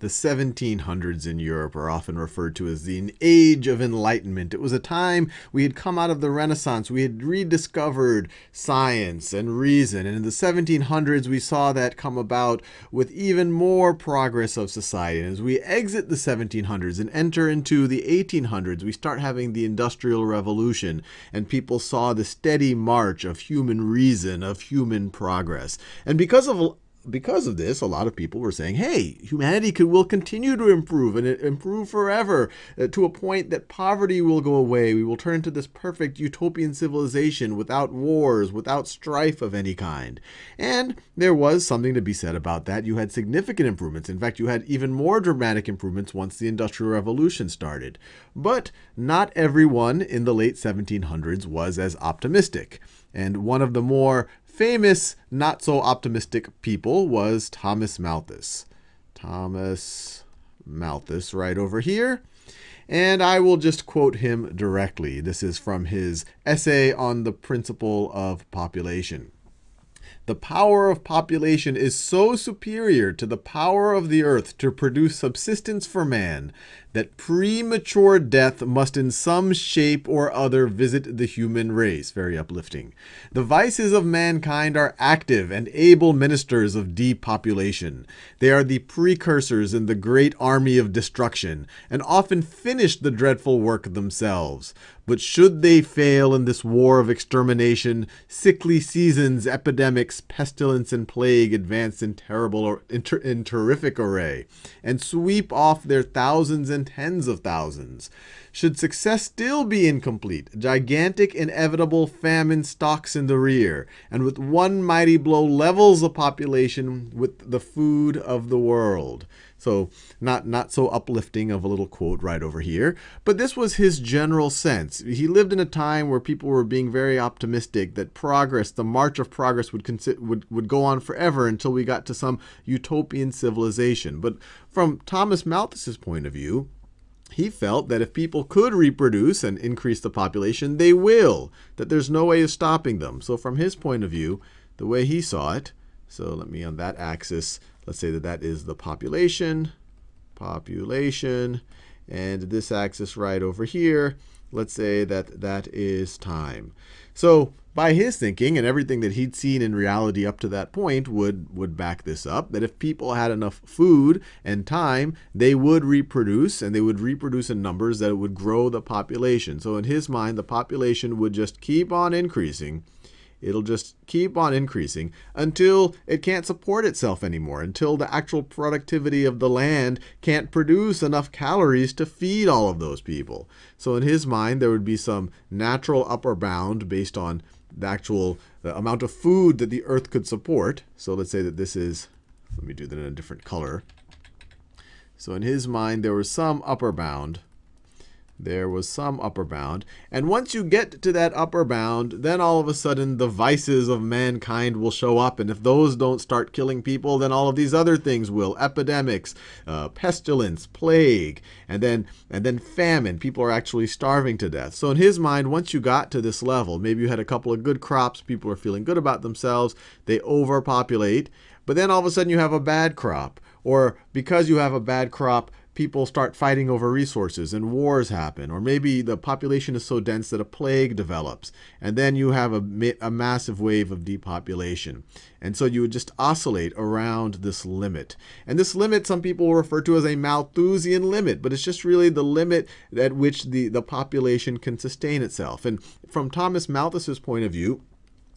The 1700s in Europe are often referred to as the Age of Enlightenment. It was a time we had come out of the Renaissance. We had rediscovered science and reason. And in the 1700s, we saw that come about with even more progress of society. And as we exit the 1700s and enter into the 1800s, we start having the Industrial Revolution. And people saw the steady march of human reason, of human progress. And because of this, a lot of people were saying, hey, humanity will continue to improve and improve forever to a point that poverty will go away. We will turn into this perfect utopian civilization without wars, without strife of any kind. And there was something to be said about that. You had significant improvements. In fact, you had even more dramatic improvements once the Industrial Revolution started. But not everyone in the late 1700s was as optimistic. And one of the more famous, not so optimistic people was Thomas Malthus. Thomas Malthus right over here. And I will just quote him directly. This is from his essay on the principle of population. The power of population is so superior to the power of the earth to produce subsistence for man that premature death must in some shape or other visit the human race. Very uplifting. The vices of mankind are active and able ministers of depopulation. They are the precursors in the great army of destruction, and often finish the dreadful work themselves. But should they fail in this war of extermination, sickly seasons, epidemics, pestilence, and plague advance in terrific array, and sweep off their thousands and tens of thousands. Should success still be incomplete, gigantic inevitable famine stalks in the rear, and with one mighty blow levels the population with the food of the world. So not so uplifting of a little quote right over here, but this was his general sense. He lived in a time where people were being very optimistic that progress, the march of progress would go on forever until we got to some utopian civilization. But from Thomas Malthus's point of view, he felt that if people could reproduce and increase the population, they will, that there's no way of stopping them. So from his point of view, the way he saw it, so let me on that axis, let's say that that is the population, and this axis right over here, let's say that that is time. So by his thinking and everything that he'd seen in reality up to that point would back this up, that if people had enough food and time, they would reproduce, and they would reproduce in numbers that would grow the population. So in his mind, the population would just keep on increasing. It'll just keep on increasing until it can't support itself anymore, until the actual productivity of the land can't produce enough calories to feed all of those people. So in his mind, there would be some natural upper bound based on the amount of food that the earth could support. So let's say that this is, let me do that in a different color. So in his mind, there was some upper bound. There was some upper bound. And once you get to that upper bound, then all of a sudden the vices of mankind will show up. And if those don't start killing people, then all of these other things will. Epidemics, pestilence, plague, and then famine. People are actually starving to death. So in his mind, once you got to this level, maybe you had a couple of good crops, people are feeling good about themselves, they overpopulate, but then all of a sudden you have a bad crop. Or because you have a bad crop, people start fighting over resources and wars happen. Or maybe the population is so dense that a plague develops. And then you have a massive wave of depopulation. And so you would just oscillate around this limit. And this limit some people refer to as a Malthusian limit, but it's just really the limit at which the population can sustain itself. And from Thomas Malthus's point of view,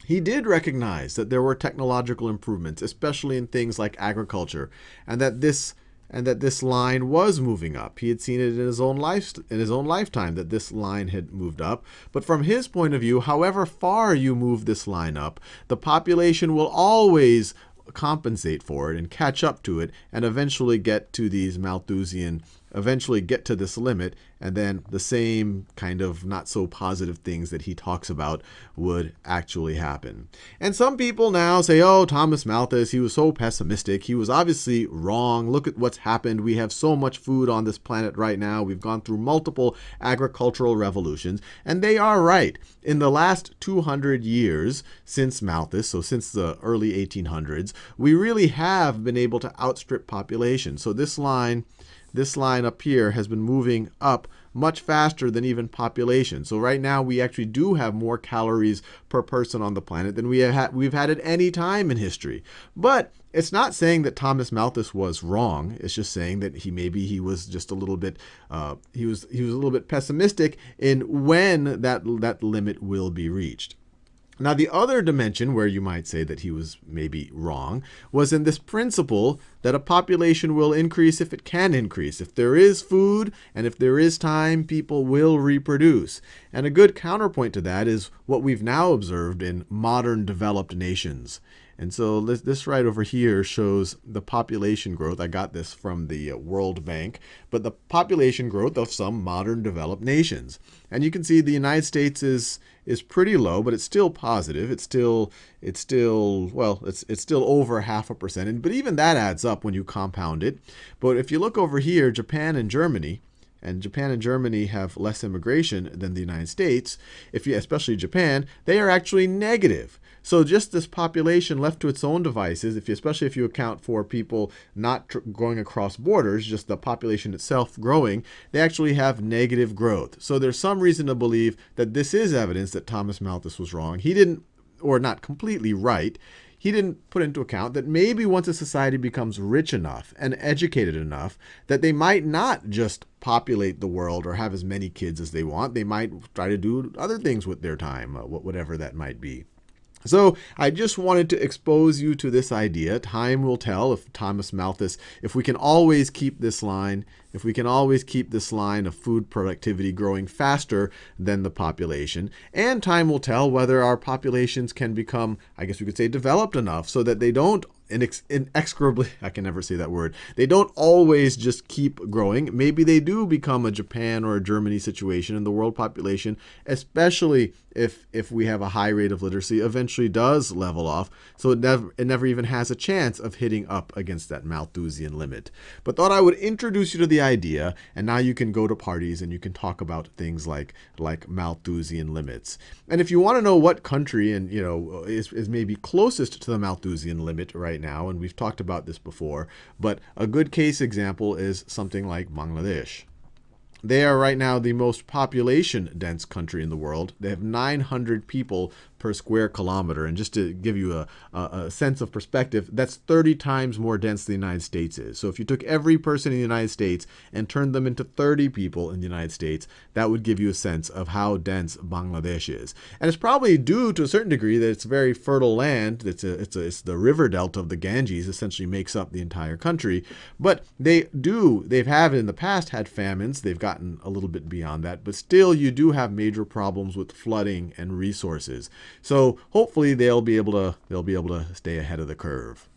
he did recognize that there were technological improvements, especially in things like agriculture, and that this line was moving up. He had seen it in his own lifetime that this line had moved up. But from his point of view, however far you move this line up, the population will always compensate for it and catch up to it and eventually get to these Malthusian eventually get to this limit, and then the same kind of not so positive things that he talks about would actually happen. And some people now say, oh, Thomas Malthus, he was so pessimistic. He was obviously wrong. Look at what's happened. We have so much food on this planet right now. We've gone through multiple agricultural revolutions. And they are right. In the last 200 years since Malthus, so since the early 1800s, we really have been able to outstrip population. So this line up here has been moving up much faster than even population. So right now we actually do have more calories per person on the planet than we've had at any time in history. But it's not saying that Thomas Malthus was wrong. It's just saying that he was just a little bit he was a little bit pessimistic in when that limit will be reached. Now, the other dimension where you might say that he was maybe wrong was in this principle that a population will increase if it can increase. If there is food and if there is time, people will reproduce. And a good counterpoint to that is what we've now observed in modern developed nations. And so this right over here shows the population growth. I got this from the World Bank, but the population growth of some modern developed nations. And you can see the United States is pretty low, but it's still positive. It's still over 0.5%. But even that adds up when you compound it. But if you look over here, Japan and Germany have less immigration than the United States. Especially Japan, they are actually negative. So just this population left to its own devices, especially if you account for people not going across borders, just the population itself growing, they actually have negative growth. So there's some reason to believe that this is evidence that Thomas Malthus was wrong. He didn't, or not completely right, he didn't put into account that maybe once a society becomes rich enough and educated enough that they might not just populate the world or have as many kids as they want. They might try to do other things with their time, whatever that might be. So I just wanted to expose you to this idea. Time will tell if Thomas Malthus, if we can always keep this line of food productivity growing faster than the population. And time will tell whether our populations can become, I guess we could say, developed enough so that they don't inexorably, I can never say that word, they don't always just keep growing. Maybe they do become a Japan or a Germany situation, and the world population, especially if we have a high rate of literacy, eventually does level off, so it never even has a chance of hitting up against that Malthusian limit. But thought I would introduce you to the idea, and now you can go to parties and you can talk about things like Malthusian limits. And if you want to know what country is maybe closest to the Malthusian limit right now, and we've talked about this before, but a good case example is something like Bangladesh. They are right now the most population-dense country in the world. They have 900 people per square kilometer. And just to give you a sense of perspective, that's 30 times more dense than the United States is. So if you took every person in the United States and turned them into 30 people in the United States, that would give you a sense of how dense Bangladesh is. And it's probably due to a certain degree that it's very fertile land. It's the river delta of the Ganges essentially makes up the entire country. But they've in the past had famines. They've gotten a little bit beyond that, but still you do have major problems with flooding and resources. So hopefully they'll be able to stay ahead of the curve.